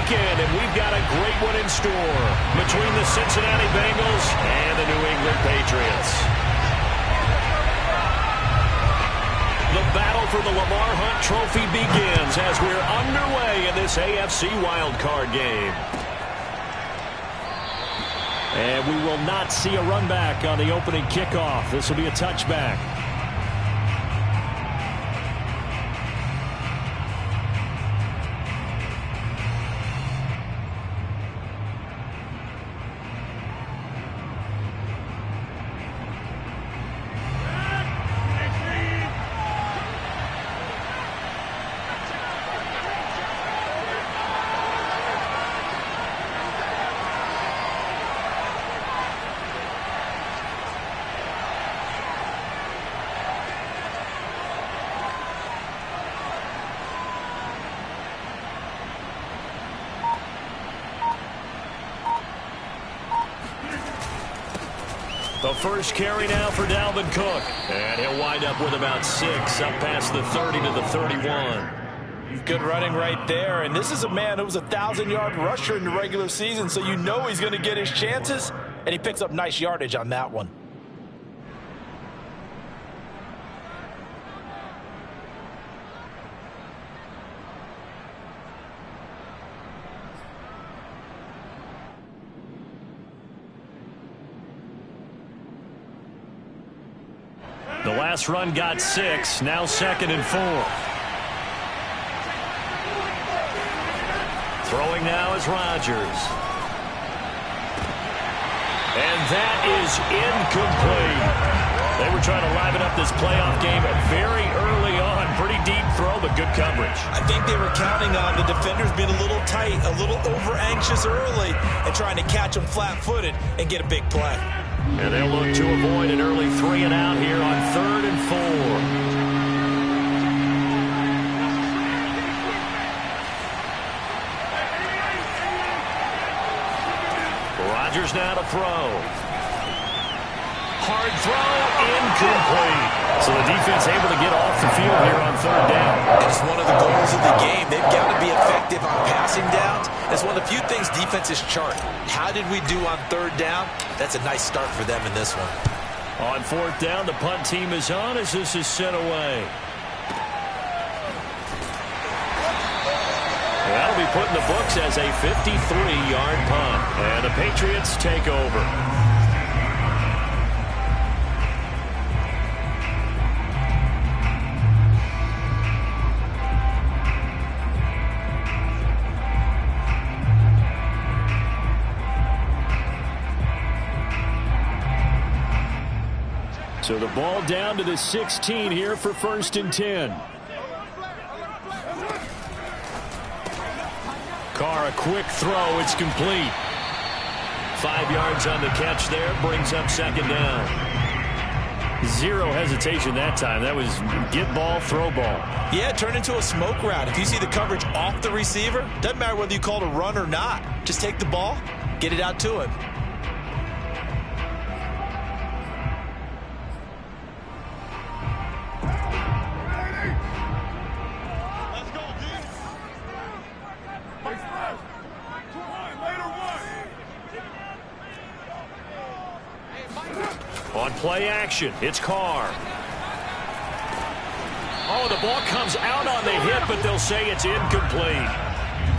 weekend, and we've got a great one in store between the Cincinnati Bengals and the New England Patriots. The battle for the Lamar Hunt Trophy begins as we're underway in this AFC Wildcard game. And we will not see a run back on the opening kickoff. This will be a touchback. The first carry now for Dalvin Cook. And he'll wind up with about 6, up past the 30 to the 31. Good running right there. And this is a man who was a 1,000-yard rusher in the regular season, so you know he's going to get his chances. And he picks up nice yardage on that one. The last run got 6, now 2nd and 4. Throwing now is Rodgers. And that is incomplete. They were trying to liven up this playoff game very early on. Pretty deep throw, but good coverage. I think they were counting on the defenders being a little tight, a little over-anxious early, and trying to catch them flat-footed and get a big play. And they'll look to avoid an early 3 and out here on 3rd and 4. Rodgers now to throw. Hard throw, incomplete. So the defense able to get off the field here on 3rd down. It's one of the goals of the game. They've got to be effective on passing downs. It's one of the few things defenses chart. How did we do on 3rd down? That's a nice start for them in this one. On 4th down, the punt team is on as this is sent away. That'll be put in the books as a 53-yard punt. And the Patriots take over. So the ball down to the 16 here for 1st and 10. Carr, a quick throw. It's complete. 5 yards on the catch there. Brings up 2nd down. 0 hesitation that time. That was get ball, throw ball. Yeah, it turned into a smoke route. If you see the coverage off the receiver, doesn't matter whether you call it a run or not. Just take the ball, get it out to him. On play action, it's Carr. Oh, the ball comes out on the hit, but they'll say it's incomplete.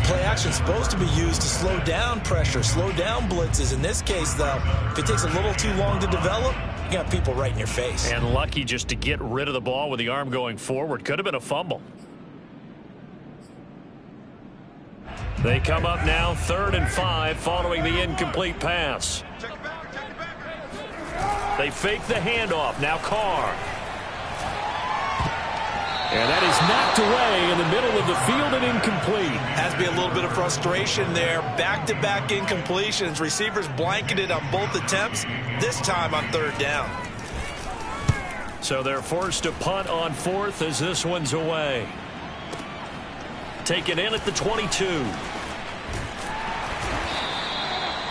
Play action is supposed to be used to slow down pressure, slow down blitzes. In this case, though, if it takes a little too long to develop, you got people right in your face. And lucky just to get rid of the ball with the arm going forward. Could have been a fumble. They come up now 3rd and 5 following the incomplete pass. They fake the handoff. Now Carr. And that is knocked away in the middle of the field and incomplete. Has to be a little bit of frustration there. Back-to-back incompletions. Receivers blanketed on both attempts, this time on 3rd down. So they're forced to punt on 4th as this one's away. Taken in at the 22.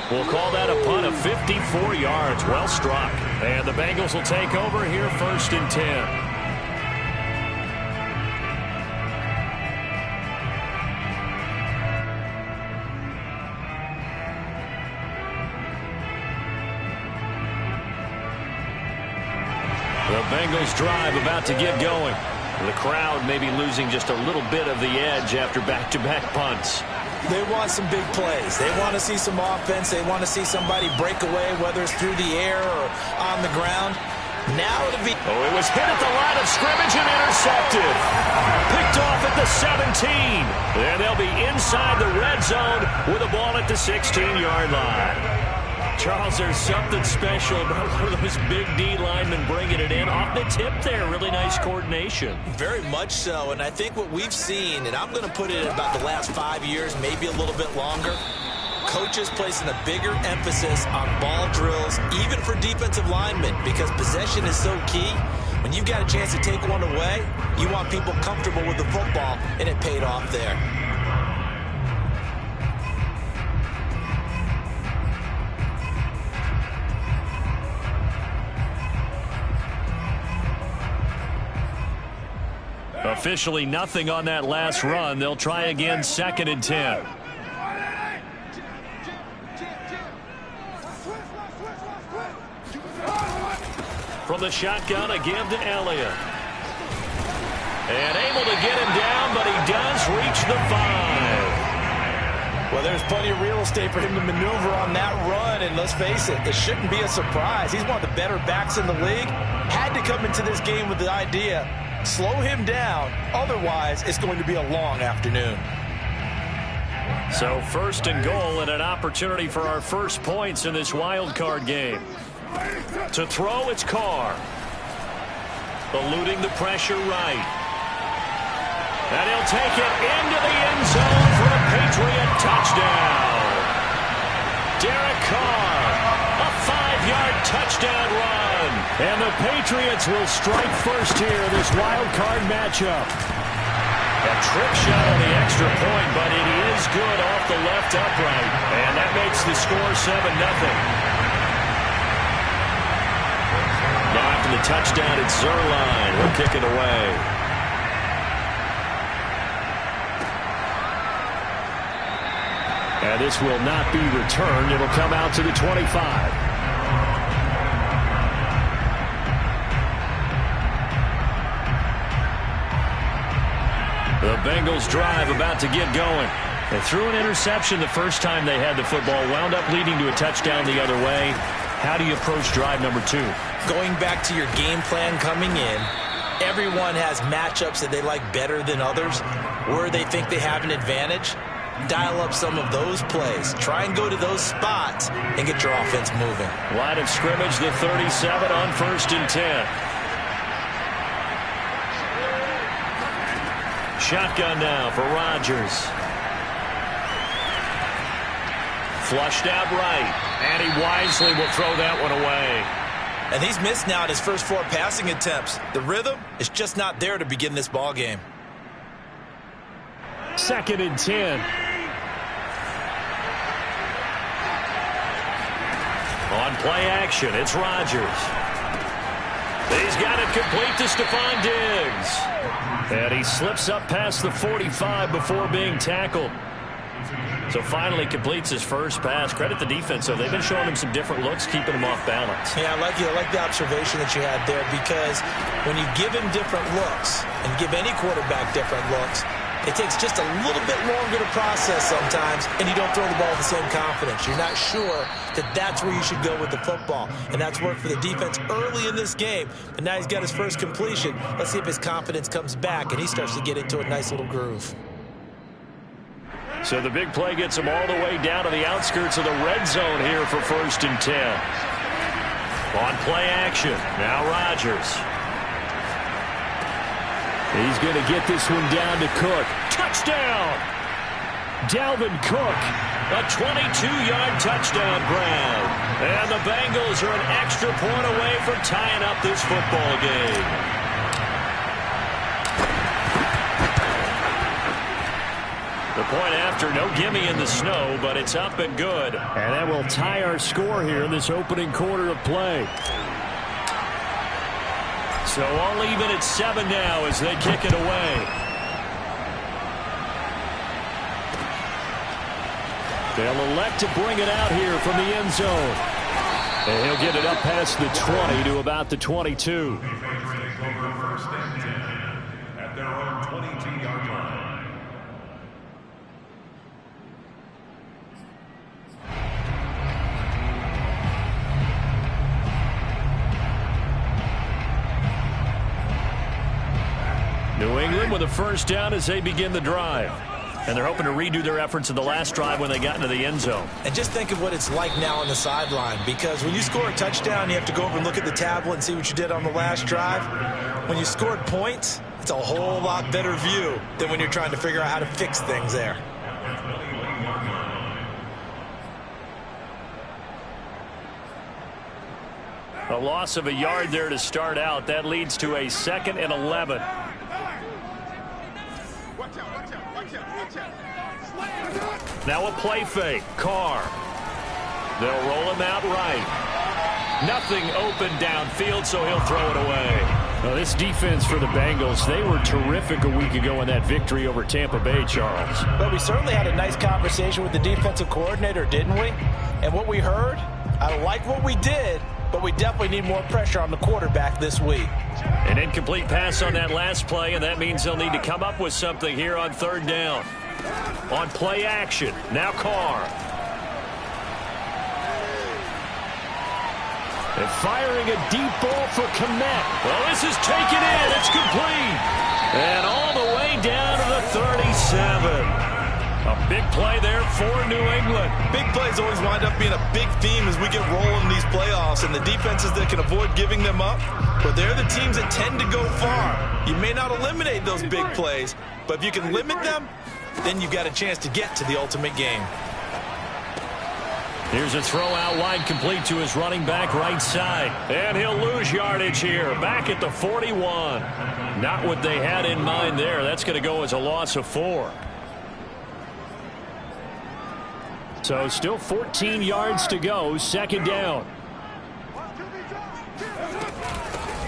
We'll call that a punt of 54 yards. Well struck. And the Bengals will take over here 1st and 10. Bengals drive about to get going. The crowd may be losing just a little bit of the edge after back-to-back punts. They want some big plays. They want to see some offense. They want to see somebody break away, whether it's through the air or on the ground. Now it'll be... Oh, it was hit at the line of scrimmage and intercepted. Picked off at the 17. And they'll be inside the red zone with a ball at the 16-yard line. Charles, there's something special about one of those big D linemen bringing it in. Off the tip there, really nice coordination. Very much so, and I think what we've seen, and I'm going to put it in about the last 5 years, maybe a little bit longer, coaches placing a bigger emphasis on ball drills, even for defensive linemen, because possession is so key. When you've got a chance to take one away, you want people comfortable with the football, and it paid off there. Officially nothing on that last run. They'll try again, 2nd and 10. From the shotgun, a give to Elliott. And able to get him down, but he does reach the 5. Well, there's plenty of real estate for him to maneuver on that run, and let's face it, it shouldn't be a surprise. He's one of the better backs in the league. Had to come into this game with the idea, slow him down, otherwise it's going to be a long afternoon. So 1st and goal and an opportunity for our first points in this wild card game. To throw, it's Carr. Eluding the pressure right. And he'll take it into the end zone for a Patriot touchdown. Derek Carr, a 5-yard touchdown run. And the Patriots will strike first here in this wild card matchup. A trick shot on the extra point, but it is good off the left upright. And that makes the score 7-0. Now after the touchdown, it's Zerline. He'll kick it away. And this will not be returned. It'll come out to the 25. The Bengals drive about to get going. They threw an interception the first time they had the football, wound up leading to a touchdown the other way. How do you approach drive number 2? Going back to your game plan coming in, everyone has matchups that they like better than others, where they think they have an advantage. Dial up some of those plays. Try and go to those spots and get your offense moving. Line of scrimmage, the 37 on 1st and 10. Shotgun now for Rodgers. Flushed out right, and he wisely will throw that one away. And he's missed now at his first 4 passing attempts. The rhythm is just not there to begin this ball game. 2nd and 10. On play action, it's Rodgers. He's got it complete to Stephon Diggs. And he slips up past the 45 before being tackled. So finally completes his first pass. Credit the defense, though. They've been showing him some different looks, keeping him off balance. Yeah, I like the observation that you had there, because when you give him different looks and give any quarterback different looks, it takes just a little bit longer to process sometimes, and you don't throw the ball with the same confidence. You're not sure that that's where you should go with the football, and that's worked for the defense early in this game. But now he's got his first completion. Let's see if his confidence comes back, and he starts to get into a nice little groove. So the big play gets him all the way down to the outskirts of the red zone here for 1st and 10. On play action, now Rodgers. He's going to get this one down to Cook. Touchdown! Dalvin Cook, a 22-yard touchdown grab. And the Bengals are an extra point away from tying up this football game. The point after, no gimme in the snow, but it's up and good. And that will tie our score here in this opening quarter of play. So all even at 7 now as they kick it away. They'll elect to bring it out here from the end zone. And he'll get it up past the 20 to about the 22. At their own 22-yard line. New England with a first down as they begin the drive. And they're hoping to redo their efforts in the last drive when they got into the end zone. And just think of what it's like now on the sideline, because when you score a touchdown, you have to go over and look at the tablet and see what you did on the last drive. When you scored points, it's a whole lot better view than when you're trying to figure out how to fix things there. A loss of a yard there to start out. That leads to a 2nd and 11. Now a play fake. Carr. They'll roll him out right. Nothing open downfield, so he'll throw it away. Well, this defense for the Bengals, they were terrific a week ago in that victory over Tampa Bay, Charles. Well, we certainly had a nice conversation with the defensive coordinator, didn't we? And what we heard, I like what we did, but we definitely need more pressure on the quarterback this week. An incomplete pass on that last play, and that means they'll need to come up with something here on 3rd down. On play action, now Carr. And firing a deep ball for Kmet. Well, this is taken in. It's complete. And all the way down to the 37. A big play there for New England. Big plays always wind up being a big theme as we get rolling in these playoffs, and the defenses that can avoid giving them up, but they're the teams that tend to go far. You may not eliminate those big plays, but if you can limit them, then you've got a chance to get to the ultimate game. Here's a throw out wide, complete to his running back right side. And he'll lose yardage here, back at the 41. Not what they had in mind there. That's going to go as a loss of 4. So still 14 yards to go, 2nd down.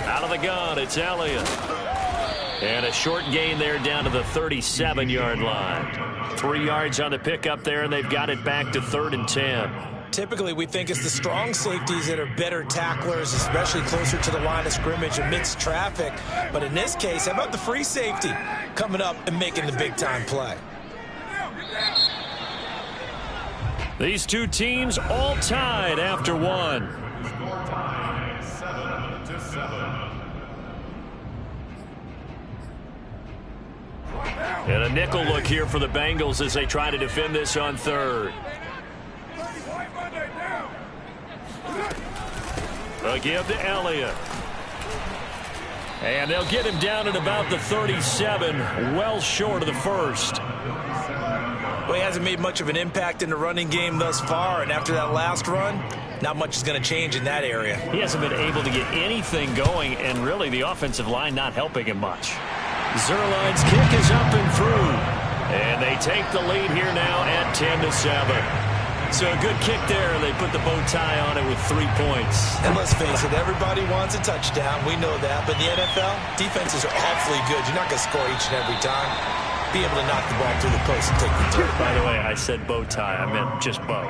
Out of the gun, it's Elliott. And a short gain there down to the 37-yard line. 3 yards on the pickup there, and they've got it back to 3rd and 10. Typically, we think it's the strong safeties that are better tacklers, especially closer to the line of scrimmage amidst traffic. But in this case, how about the free safety coming up and making the big-time play? These two teams all tied after one. Score time 7-7. And a nickel look here for the Bengals as they try to defend this on 3rd. A give to Elliott. And they'll get him down at about the 37, well short of the 1st. Well, he hasn't made much of an impact in the running game thus far, and after that last run, not much is going to change in that area. He hasn't been able to get anything going, and really the offensive line not helping him much. Zerline's kick is up and through. And they take the lead here now at 10-7. So a good kick there, and they put the bow tie on it with 3 points. And let's face it, everybody wants a touchdown. We know that. But in the NFL, defenses are awfully good. You're not going to score each and every time. Be able to knock the ball through the post and take the turn. By the way, I said bow tie. I meant just bow.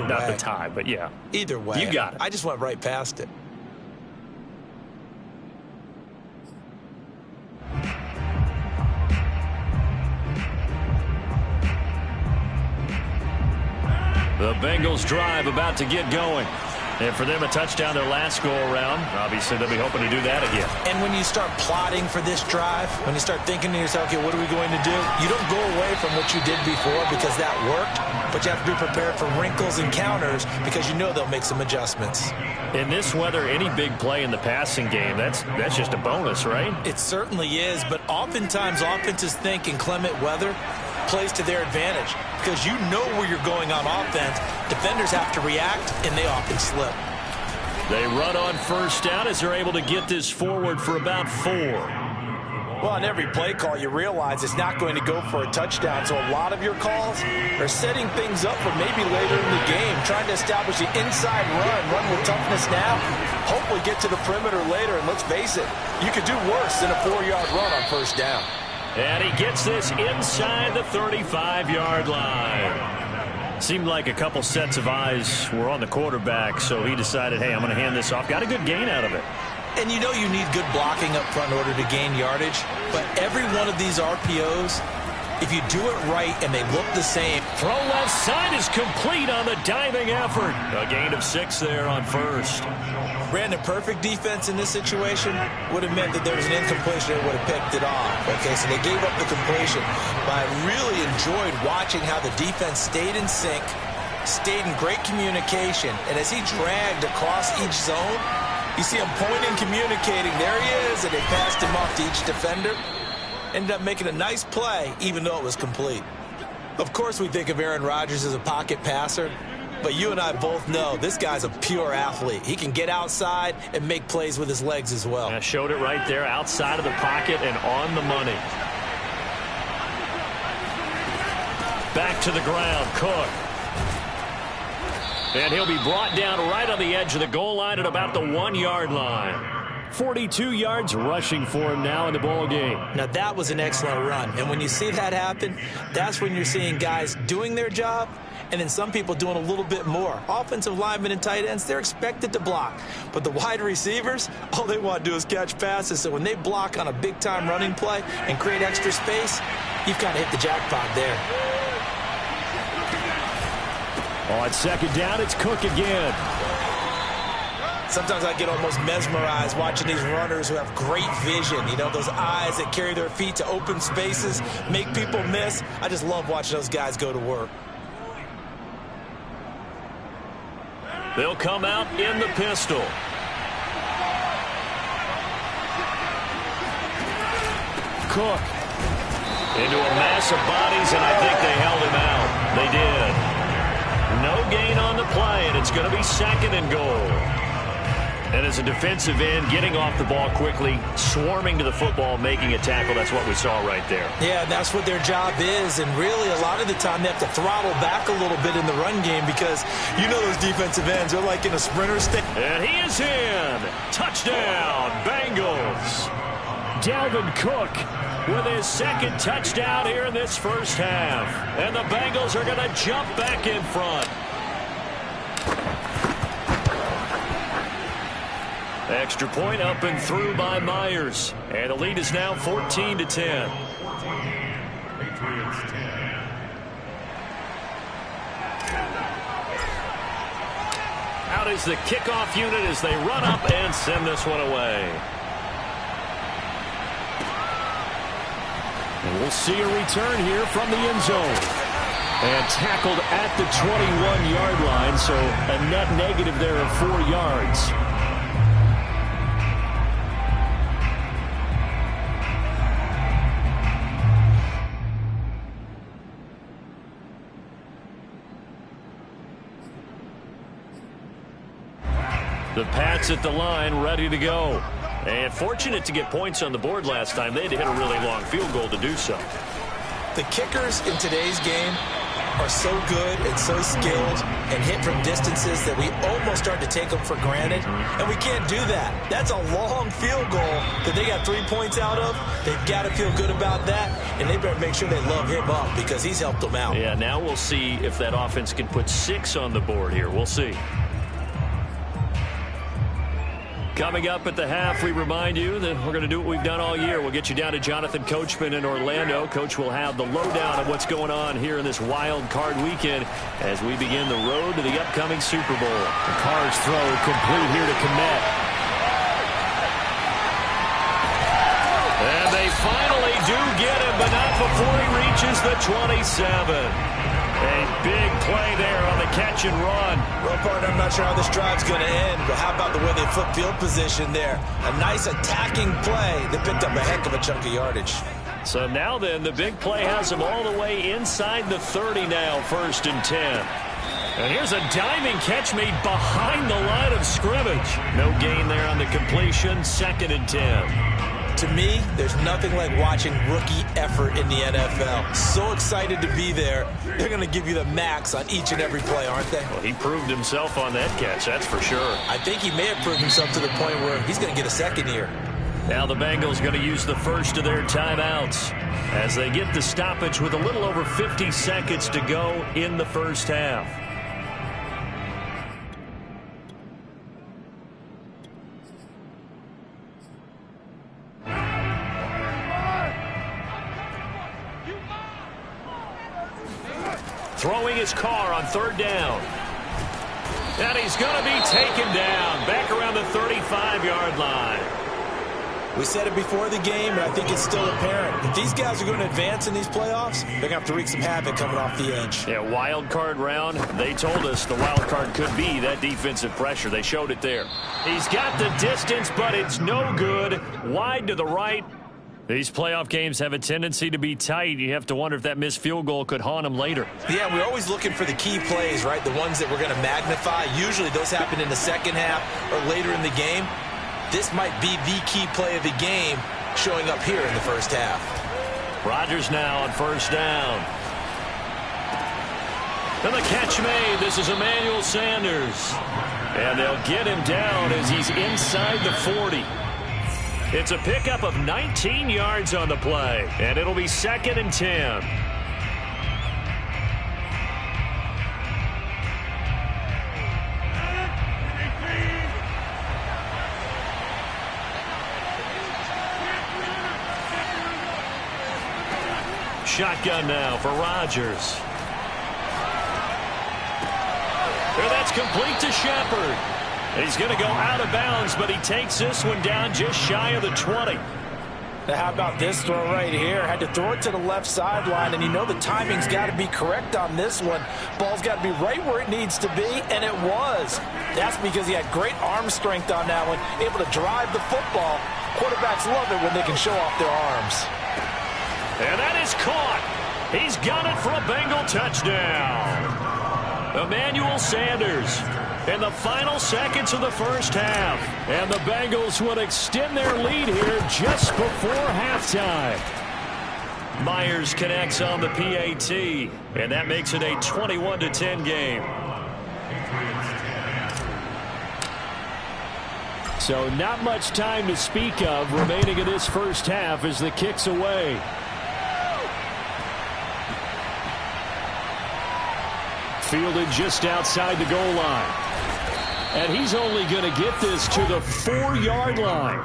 Not the tie, but yeah. Either way. You got it. I just went right past it. The Bengals drive about to get going. And for them, a touchdown their last go-around. Obviously, they'll be hoping to do that again. And when you start plotting for this drive, when you start thinking to yourself, okay, what are we going to do? You don't go away from what you did before because that worked, but you have to be prepared for wrinkles and counters because you know they'll make some adjustments. In this weather, any big play in the passing game, that's just a bonus, right? It certainly is, but oftentimes offenses think in clement weather plays to their advantage because you know where you're going on offense. Defenders have to react, and they often slip. They run on first down as they're able to get this forward for about 4. Well, on every play call, you realize it's not going to go for a touchdown, so a lot of your calls are setting things up for maybe later in the game, trying to establish the inside run with toughness now, hopefully get to the perimeter later, and let's face it, you could do worse than a 4-yard run on first down. And he gets this inside the 35-yard line. Seemed like a couple sets of eyes were on the quarterback, so he decided, hey, I'm going to hand this off. Got a good gain out of it. And you know you need good blocking up front in order to gain yardage, but every one of these RPOs, if you do it right and they look the same. Throw left side is complete on the diving effort. A gain of 6 there on first. Brandon, perfect defense in this situation would have meant that there was an incompletion and would have picked it off. Okay, so they gave up the completion. But I really enjoyed watching how the defense stayed in sync, stayed in great communication, and as he dragged across each zone, you see him pointing, communicating. There he is, and they passed him off to each defender. Ended up making a nice play, even though it was complete. Of course, we think of Aaron Rodgers as a pocket passer, but you and I both know this guy's a pure athlete. He can get outside and make plays with his legs as well. Yeah, showed it right there, outside of the pocket and on the money. Back to the ground, Cook. And he'll be brought down right on the edge of the goal line at about the 1-yard line. 42 yards rushing for him now in the ball game. Now, that was an excellent run. And when you see that happen, that's when you're seeing guys doing their job and then some people doing a little bit more. Offensive linemen and tight ends, they're expected to block. But the wide receivers, all they want to do is catch passes. So when they block on a big-time running play and create extra space, you've kind of hit the jackpot there. On second down, it's Cook again. Sometimes I get almost mesmerized watching these runners who have great vision. You know, those eyes that carry their feet to open spaces, make people miss. I just love watching those guys go to work. They'll come out in the pistol. Cook into a mass of bodies, and I think they held him out. They did. No gain on the play, and it's going to be 2nd and goal. And as a defensive end, getting off the ball quickly, swarming to the football, making a tackle, that's what we saw right there. Yeah, that's what their job is. And really, a lot of the time, they have to throttle back a little bit in the run game because you know those defensive ends, they're like in a sprinter state. And he is in. Touchdown, Bengals. Dalvin Cook with his 2nd touchdown here in this first half. And the Bengals are going to jump back in front. Extra point up and through by Myers. And the lead is now 14-10. 14, Patriots 10. Out is the kickoff unit as they run up and send this one away. And we'll see a return here from the end zone. And tackled at the 21-yard line, so a net negative there of 4 yards. The Pats at the line, ready to go. And fortunate to get points on the board last time. They had to hit a really long field goal to do so. The kickers in today's game are so good and so skilled and hit from distances that we almost start to take them for granted. And we can't do that. That's a long field goal that they got 3 points out of. They've got to feel good about that. And they better make sure they love him up because he's helped them out. Yeah, now we'll see if that offense can put 6 on the board here. We'll see. Coming up at the half, we remind you that we're going to do what we've done all year. We'll get you down to Jonathan Coachman in Orlando. Coach will have the lowdown of what's going on here in this wild card weekend as we begin the road to the upcoming Super Bowl. The Cards throw complete here to Kmet. And they finally do get him, but not before he reaches the 27. A big play there on the catch and run. Well, partner, I'm not sure how this drive's going to end, but how about the way they flip field position there? A nice attacking play that picked up a heck of a chunk of yardage. So now then, the big play has them all the way inside the 30 now, 1st and 10. And here's a diving catch made behind the line of scrimmage. No gain there on the completion, 2nd and 10. To me, there's nothing like watching rookie effort in the NFL. So excited to be there. They're going to give you the max on each and every play, aren't they? Well, he proved himself on that catch, that's for sure. I think he may have proved himself to the point where he's going to get a 2nd here. Now the Bengals going to use the first of their timeouts as they get the stoppage with a little over 50 seconds to go in the first half. Throwing his car on third down. And he's going to be taken down back around the 35-yard line. We said it before the game, and I think it's still apparent. If these guys are going to advance in these playoffs, they're going to have to wreak some havoc coming off the edge. Yeah, wild card round. They told us the wild card could be that defensive pressure. They showed it there. He's got the distance, but it's no good. Wide to the right. These playoff games have a tendency to be tight. You have to wonder if that missed field goal could haunt them later. Yeah, we're always looking for the key plays, right? The ones that we're going to magnify. Usually those happen in the second half or later in the game. This might be the key play of the game showing up here in the first half. Rodgers now on first down. And the catch made. This is Emmanuel Sanders. And they'll get him down as he's inside the 40. It's a pickup of 19 yards on the play, and it'll be 2nd and 10. Shotgun now for Rodgers. And that's complete to Shepard. He's going to go out of bounds, but he takes this one down just shy of the 20. Now, how about this throw right here? Had to throw it to the left sideline, and you know the timing's got to be correct on this one. Ball's got to be right where it needs to be, and it was. That's because he had great arm strength on that one, able to drive the football. Quarterbacks love it when they can show off their arms. And that is caught. He's got it for a Bengal touchdown. Emmanuel Sanders in the final seconds of the first half. And the Bengals would extend their lead here just before halftime. Myers connects on the PAT, and that makes it a 21-10 game. So not much time to speak of remaining in this first half as the kick's away. Fielded just outside the goal line. And he's only going to get this to the 4-yard line.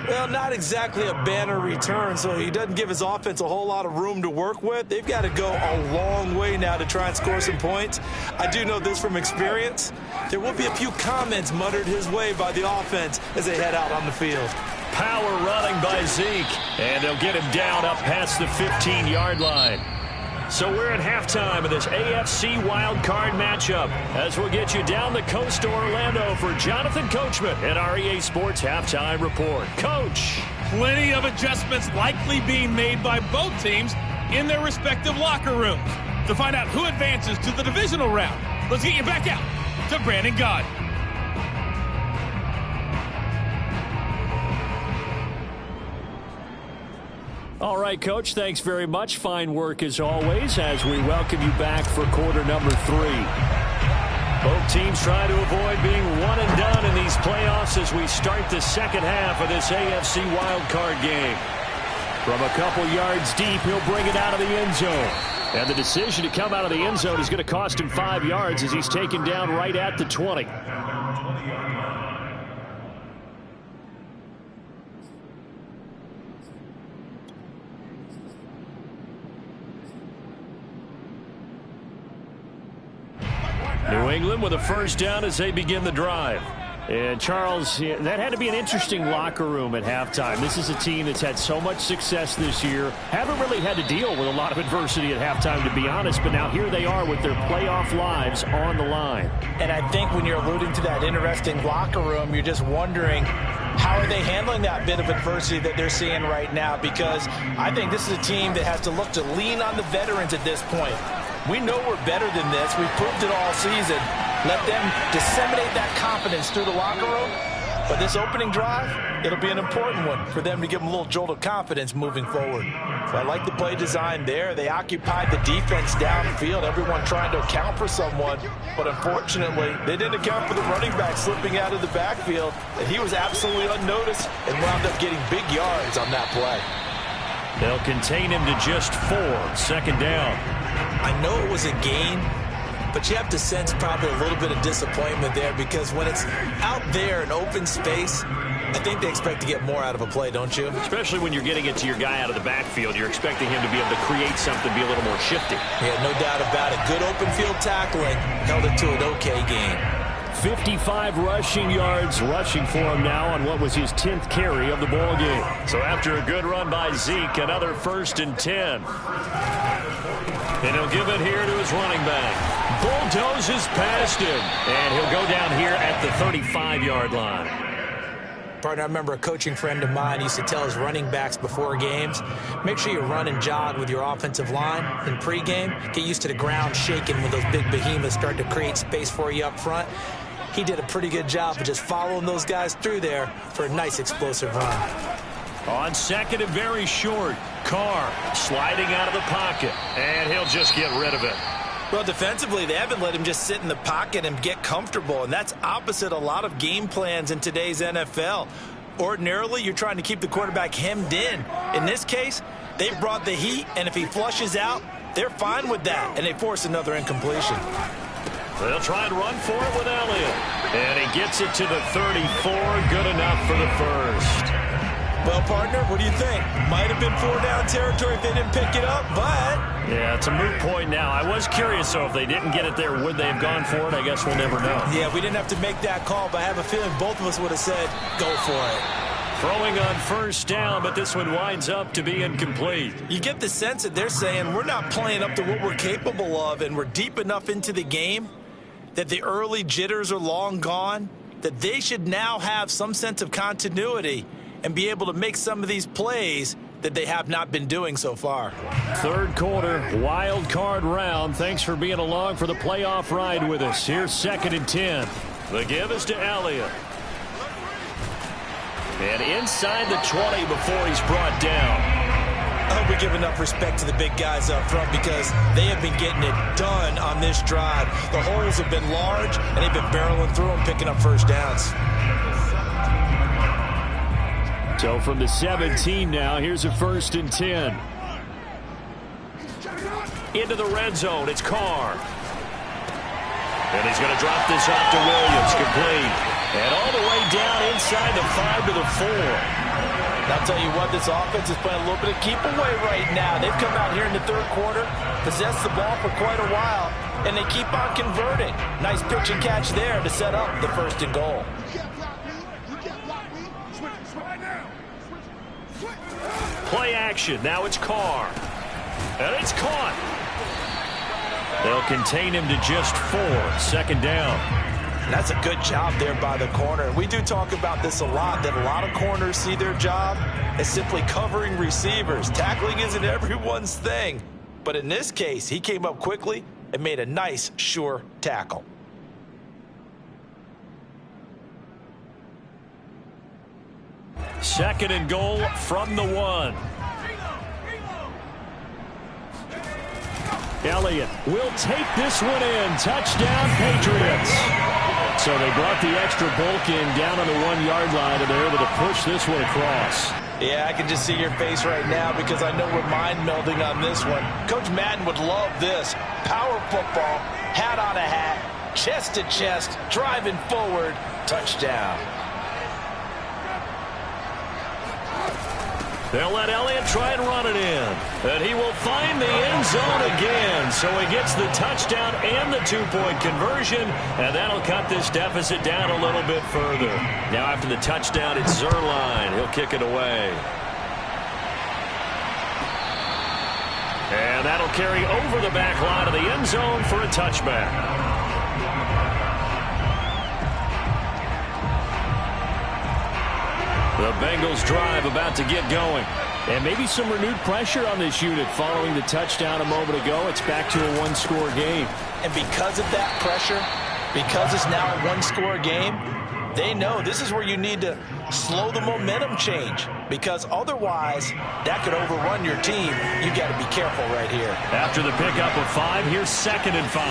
Well, not exactly a banner return, so he doesn't give his offense a whole lot of room to work with. They've got to go a long way now to try and score some points. I do know this from experience. There will be a few comments muttered his way by the offense as they head out on the field. Power running by Zeke, and they'll get him down up past the 15-yard line. So we're at halftime of this AFC Wildcard matchup as we'll get you down the coast to Orlando for Jonathan Coachman at our EA Sports Halftime Report. Coach. Plenty of adjustments likely being made by both teams in their respective locker rooms. To find out who advances to the divisional round, let's get you back out to Brandon Gaudin. All right, Coach, thanks very much. Fine work as always as we welcome you back for quarter number 3. Both teams try to avoid being one and done in these playoffs as we start the second half of this AFC wildcard game. From a couple yards deep, he'll bring it out of the end zone. And the decision to come out of the end zone is going to cost him 5 yards as he's taken down right at the 20. New England with a first down as they begin the drive. And, Charles, that had to be an interesting locker room at halftime. This is a team that's had so much success this year. Haven't really had to deal with a lot of adversity at halftime, to be honest. But now here they are with their playoff lives on the line. And I think when you're alluding to that interesting locker room, you're just wondering how are they handling that bit of adversity that they're seeing right now? Because I think this is a team that has to look to lean on the veterans at this point. We know we're better than this. We've proved it all season. Let them disseminate that confidence through the locker room, But this opening drive, it'll be an important one for them to give them a little jolt of confidence moving forward. So I like the play design there. They occupied the defense downfield, everyone trying to account for someone. But unfortunately, they didn't account for the running back slipping out of the backfield. And he was absolutely unnoticed and wound up getting big yards on that play. They'll contain him to just 4. 2nd down. I know it was a gain, but you have to sense probably a little bit of disappointment there, because when it's out there in open space, I think they expect to get more out of a play, don't you? Especially when you're getting it to your guy out of the backfield. You're expecting him to be able to create something, be a little more shifty. Yeah, no doubt about it. Good open field tackling held it to an okay gain. 55 rushing yards rushing for him now on what was his 10th carry of the ball game. So after a good run by Zeke, another 1st and 10. And he'll give it here to his running back. Bulldozes past him. And he'll go down here at the 35-yard line. Partner, I remember a coaching friend of mine used to tell his running backs before games, make sure you run and jog with your offensive line in pregame. Get used to the ground shaking when those big behemoths start to create space for you up front. He did a pretty good job of just following those guys through there for a nice explosive run. On 2nd and very short, Carr sliding out of the pocket, and he'll just get rid of it. Well, defensively, they haven't let him just sit in the pocket and get comfortable, and that's opposite a lot of game plans in today's NFL. Ordinarily, you're trying to keep the quarterback hemmed in. In this case, they brought the heat, and if he flushes out, they're fine with that, and they force another incompletion. They'll try and run for it with Elliott. And he gets it to the 34. Good enough for the 1st. Well, partner, what do you think? Might have been 4-down territory if they didn't pick it up, but... Yeah, it's a moot point now. I was curious, so if they didn't get it there, would they have gone for it? I guess we'll never know. Yeah, we didn't have to make that call, but I have a feeling both of us would have said, go for it. Throwing on 1st down, but this one winds up to be incomplete. You get the sense that they're saying we're not playing up to what we're capable of, and we're deep enough into the game that the early jitters are long gone, that they should now have some sense of continuity and be able to make some of these plays that they have not been doing so far. 3rd quarter, wild card round. Thanks for being along for the playoff ride with us. Here's 2nd and 10. The give is to Elliott. And inside the 20 before he's brought down. I hope we give enough respect to the big guys up front, because they have been getting it done on this drive. The holes have been large, and they've been barreling through them, picking up 1st downs. So from the 17 now, here's a 1st and 10. Into the red zone, it's Carr. And he's going to drop this off to Williams, complete. And all the way down inside the 5 to the 4. I'll tell you what, this offense is playing a little bit of keep away right now. They've come out here in the 3rd quarter, possessed the ball for quite a while, and they keep on converting. Nice pitch and catch there to set up the 1st and goal. Play action. Now it's Carr. And it's caught. They'll contain him to just 4. 2nd down. And that's a good job there by the corner. We do talk about this a lot, that a lot of corners see their job as simply covering receivers. Tackling isn't everyone's thing. But in this case, he came up quickly and made a nice, sure tackle. Second and goal from the 1. Elliott will take this one in. Touchdown, Patriots. So they brought the extra bulk in down on the 1-yard line, and they're able to push this one across. Yeah, I can just see your face right now, because I know we're mind melding on this one. Coach Madden would love this. Power football, hat on a hat, chest to chest, driving forward, touchdown. They'll let Elliott try and run it in. And he will find the end zone again. So he gets the touchdown and the 2-point conversion. And that'll cut this deficit down a little bit further. Now after the touchdown, it's Zerline. He'll kick it away. And that'll carry over the back line of the end zone for a touchback. The Bengals drive about to get going. And maybe some renewed pressure on this unit following the touchdown a moment ago. It's back to a 1-score game. And because of that pressure, because it's now a 1-score game, They know this is where you need to slow the momentum change, because otherwise that could overrun your team. You got to be careful right here. After the pickup of 5, here's 2nd and 5.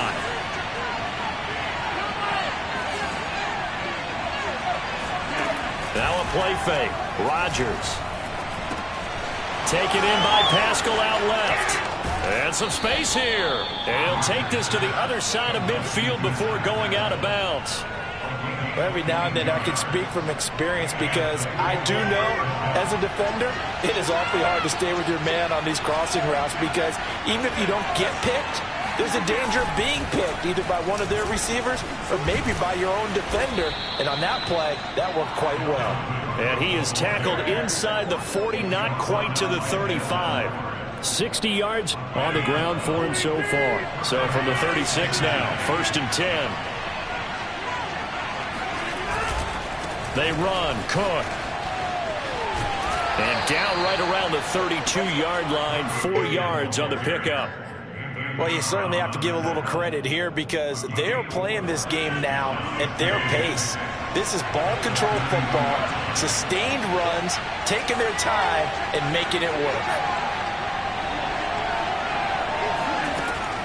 Now a play fake. Rodgers. Taken in by Pascal out left. And some space here. And he'll take this to the other side of midfield before going out of bounds. Every now and then I can speak from experience, because I do know as a defender it is awfully hard to stay with your man on these crossing routes, because even if you don't get picked, there's a danger of being picked either by one of their receivers or maybe by your own defender. And on that play, that worked quite well. And he is tackled inside the 40, not quite to the 35. 60 yards on the ground for him so far. So from the 36 now, 1st and 10. They run. Cook. And down right around the 32-yard line, 4 yards on the pickup. Well, you certainly have to give a little credit here, because they're playing this game now at their pace. This is ball control football, sustained runs, taking their time and making it work.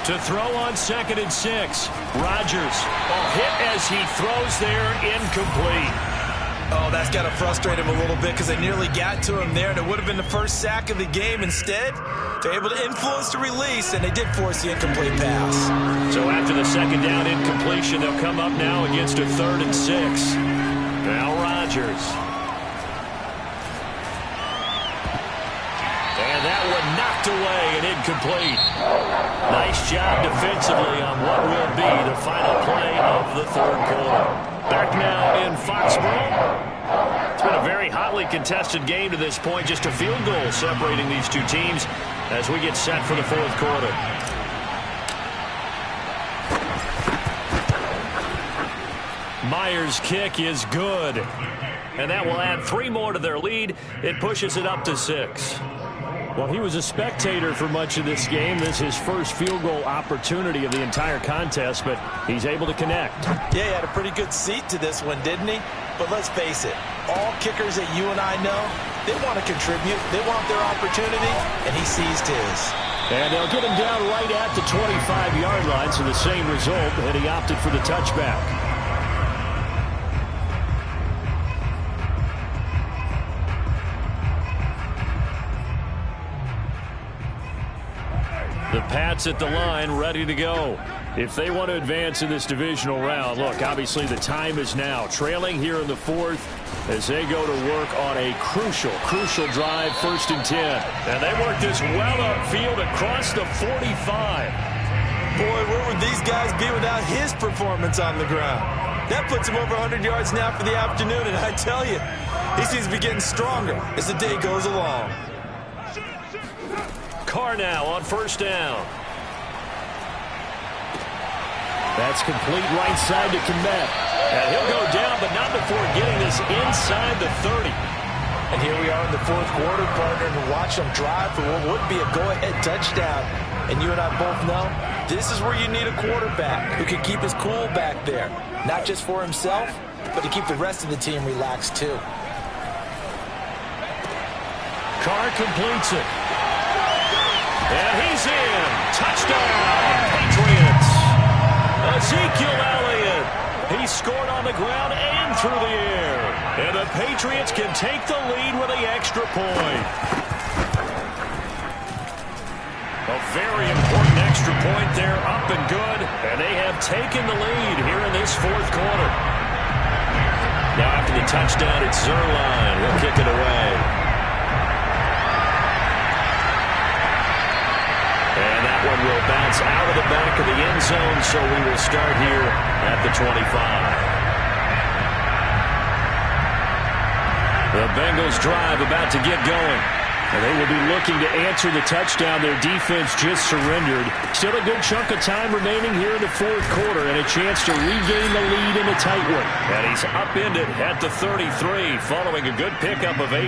To throw on 2nd and 6. Rodgers. Hit as he throws there, incomplete. Oh, that's got to frustrate him a little bit, because they nearly got to him there, and it would have been the first sack of the game. Instead, they're able to influence the release, and they did force the incomplete pass. So after the 2nd down incompletion, they'll come up now against a 3rd and 6. Now Rodgers. And that one knocked away and incomplete. Nice job defensively on what will be the final play of the 3rd quarter. Back now in Foxborough. It's been a very hotly contested game to this point. Just a field goal separating these two teams as we get set for the 4th quarter. Myers' kick is good. And that will add 3 more to their lead. It pushes it up to 6. Well, he was a spectator for much of this game. This is his first field goal opportunity of the entire contest, but he's able to connect. Yeah, he had a pretty good seat to this one, didn't he? But let's face it, all kickers that you and I know, they want to contribute. They want their opportunity, and he seized his. And they'll get him down right at the 25-yard line, so the same result, and he opted for the touchback. The Pats at the line, ready to go. If they want to advance in this divisional round, look, obviously the time is now. Trailing here in the 4th as they go to work on a crucial drive, 1st and 10. And they work this well upfield across the 45. Boy, where would these guys be without his performance on the ground? That puts him over 100 yards now for the afternoon, and I tell you, he seems to be getting stronger as the day goes along. Carr now on 1st down. That's complete right side to Kmet. And he'll go down, but not before getting this inside the 30. And here we are in the 4th quarter, partner, and watch them drive for what would be a go-ahead touchdown. And you and I both know this is where you need a quarterback who can keep his cool back there. Not just for himself, but to keep the rest of the team relaxed too. Carr completes it. And he's in. Touchdown, Patriots. Ezekiel Elliott. He scored on the ground and through the air. And the Patriots can take the lead with the extra point. A very important extra point there, up and good. And they have taken the lead here in this 4th quarter. Now after the touchdown, it's Zerline. He'll kick it away. And that one will bounce out of the back of the end zone, so we will start here at the 25. The Bengals drive about to get going. And they will be looking to answer the touchdown their defense just surrendered. Still a good chunk of time remaining here in the 4th quarter, and a chance to regain the lead in a tight one. And he's upended at the 33, following a good pickup of 8.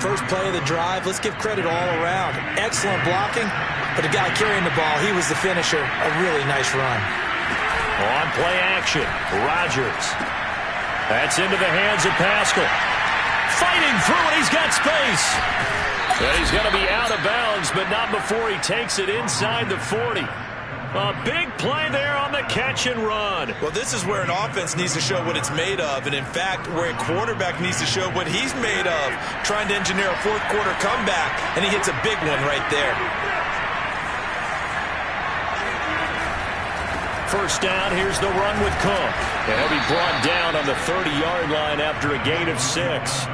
First play of the drive, let's give credit all around. Excellent blocking, but the guy carrying the ball, he was the finisher. A really nice run. On play action, Rodgers. That's into the hands of Pascal. Fighting through it. He's got space. And he's going to be out of bounds, but not before he takes it inside the 40. A big play there on the catch and run. Well, this is where an offense needs to show what it's made of, and in fact, where a quarterback needs to show what he's made of, trying to engineer a fourth-quarter comeback, and he hits a big one right there. First down, here's the run with Cook. And he'll be brought down on the 30-yard line after a gain of 6.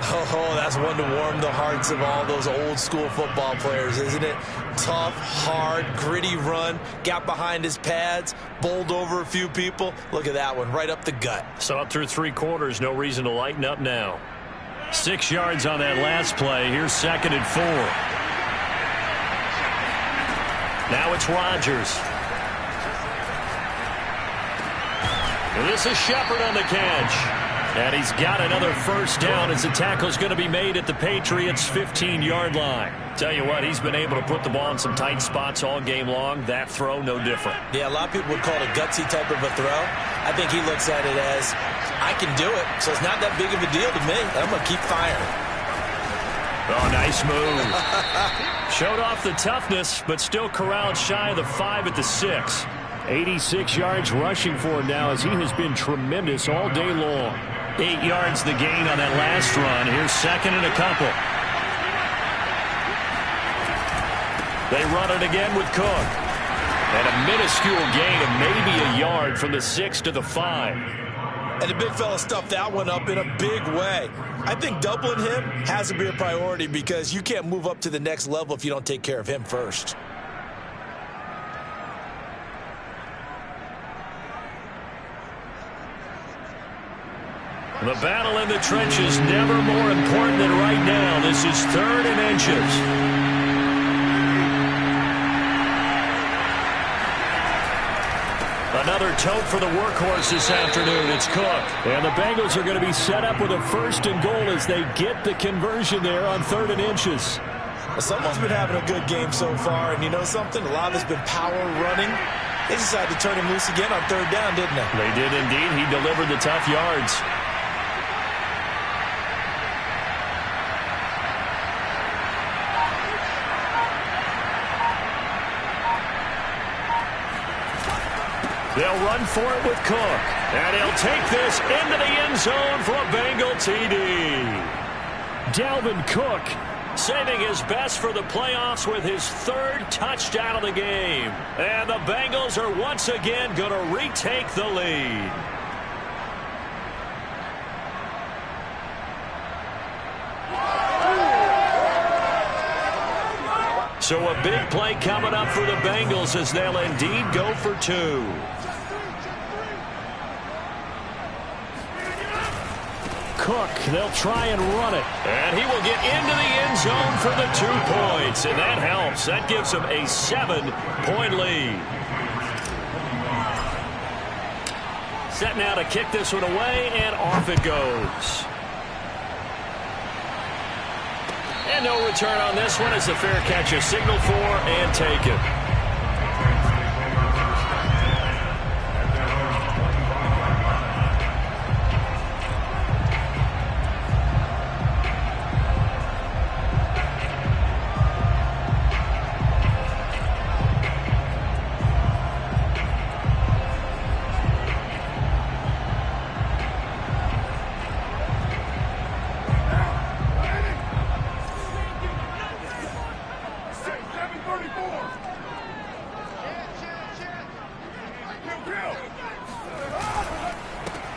Oh, that's one to warm the hearts of all those old-school football players, isn't it? Tough, hard, gritty run, got behind his pads, bowled over a few people. Look at that one, right up the gut. So up through 3 quarters, no reason to lighten up now. 6 yards on that last play. Here's 2nd and 4. Now it's Rodgers. And this is Shepard on the catch. And he's got another first down as the tackle's going to be made at the Patriots' 15-yard line. Tell you what, he's been able to put the ball in some tight spots all game long. That throw, no different. Yeah, a lot of people would call it a gutsy type of a throw. I think he looks at it as, I can do it, so it's not that big of a deal to me. I'm going to keep firing. Oh, nice move. Showed off the toughness, but still corralled shy of the 5 at the 6. 86 yards rushing for him now as he has been tremendous all day long. 8 yards the gain on that last run. Here's 2nd and a couple. They run it again with Cook. And a minuscule gain of maybe a yard from the 6 to the 5. And the big fella stuffed that one up in a big way. I think doubling him has to be a priority because you can't move up to the next level if you don't take care of him first. The battle in the trenches never more important than right now. This is 3rd and inches. Another tote for the workhorse this afternoon. It's Cook. And the Bengals are going to be set up with a 1st and goal as they get the conversion there on 3rd and inches. Well, someone's been having a good game so far, and you know something? A lot of it's been power running. They decided to turn him loose again on 3rd down, didn't they? They did indeed. He delivered the tough yards. They'll run for it with Cook. And he'll take this into the end zone for a Bengal TD. Dalvin Cook saving his best for the playoffs with his 3rd touchdown of the game. And the Bengals are once again going to retake the lead. So a big play coming up for the Bengals as they'll indeed go for 2. Cook, they'll try and run it. And he will get into the end zone for the 2 points. And that helps. That gives him a 7-point lead. Set now to kick this one away, and off it goes. And no return on this one as a fair catch is signaled for and taken.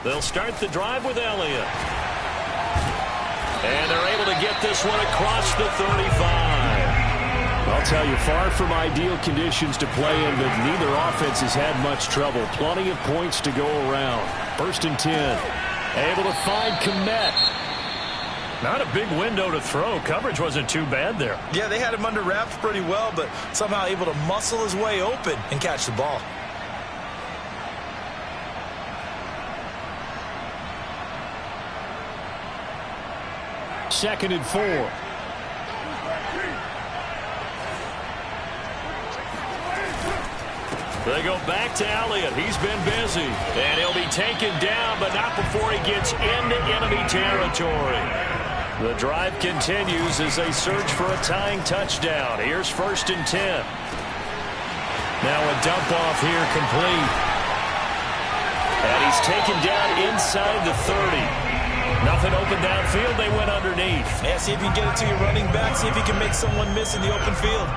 They'll start the drive with Elliott. And they're able to get this one across the 35. I'll tell you, far from ideal conditions to play in, but neither offense has had much trouble. Plenty of points to go around. 1st and 10. Able to find Kmet. Not a big window to throw. Coverage wasn't too bad there. Yeah, they had him under wraps pretty well, but somehow able to muscle his way open and catch the ball. Second and 4. They go back to Elliott. He's been busy. And he'll be taken down, but not before he gets into enemy territory. The drive continues as they search for a tying touchdown. Here's 1st and 10. Now a dump off here complete. And he's taken down inside the 30. Nothing open downfield. They went underneath. Yeah, see if you can get it to your running back. See if you can make someone miss in the open field.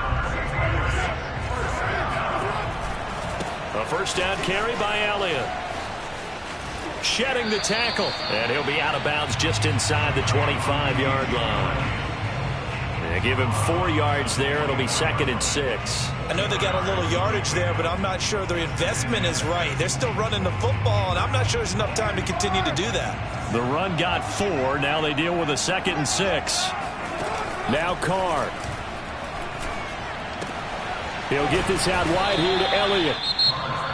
A 1st down carry by Elliott. Shedding the tackle. And he'll be out of bounds just inside the 25-yard line. They give him 4 yards there. It'll be 2nd and 6. I know they got a little yardage there, but I'm not sure their investment is right. They're still running the football, and I'm not sure there's enough time to continue to do that. The run got 4. Now they deal with a 2nd and 6. Now Carr. He'll get this out wide here to Elliott.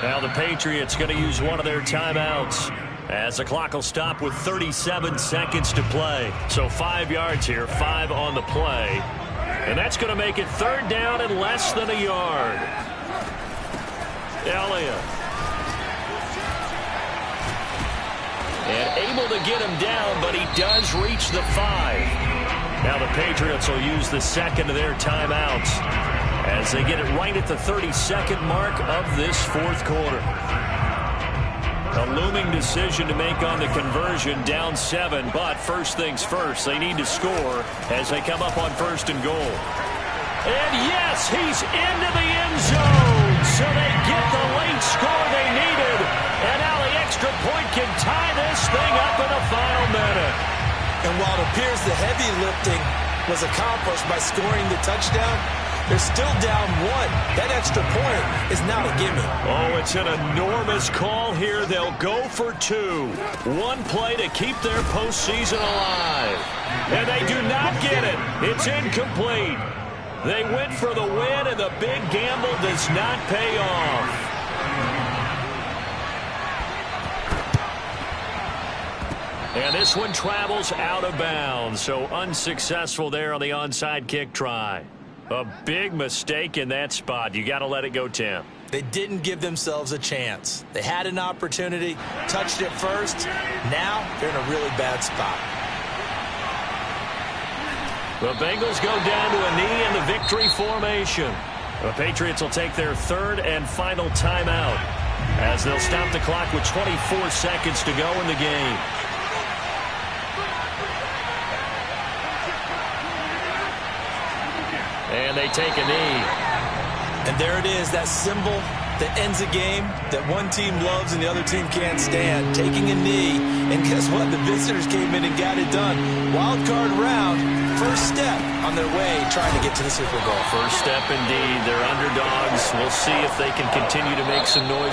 Now the Patriots going to use one of their timeouts as the clock will stop with 37 seconds to play. So 5 yards here, 5 on the play. And that's going to make it 3rd down and less than a yard. Elliott. And able to get him down, but he does reach the 5. Now the Patriots will use the 2nd of their timeouts as they get it right at the 32nd mark of this 4th quarter. A looming decision to make on the conversion, down 7, but first things first, they need to score as they come up on 1st and goal. And yes, he's into the end zone, so they get the late score they needed. And now the extra point can tie this thing up in the final minute. And while it appears the heavy lifting was accomplished by scoring the touchdown, they're still down 1. That extra point is not a gimme. Oh, it's an enormous call here. They'll go for 2. 1 play to keep their postseason alive. And they do not get it. It's incomplete. They went for the win, and the big gamble does not pay off. And this one travels out of bounds, so unsuccessful there on the onside kick try. A big mistake in that spot. You got to let it go, Tim. They didn't give themselves a chance. They had an opportunity, touched it first. Now they're in a really bad spot. The Bengals go down to a knee in the victory formation. The Patriots will take their 3rd and final timeout as they'll stop the clock with 24 seconds to go in the game. And they take a knee. And there it is, that symbol that ends a game that one team loves and the other team can't stand. Taking a knee. And guess what? The visitors came in and got it done. Wild card round. First step on their way trying to get to the Super Bowl. First step indeed. They're underdogs. We'll see if they can continue to make some noise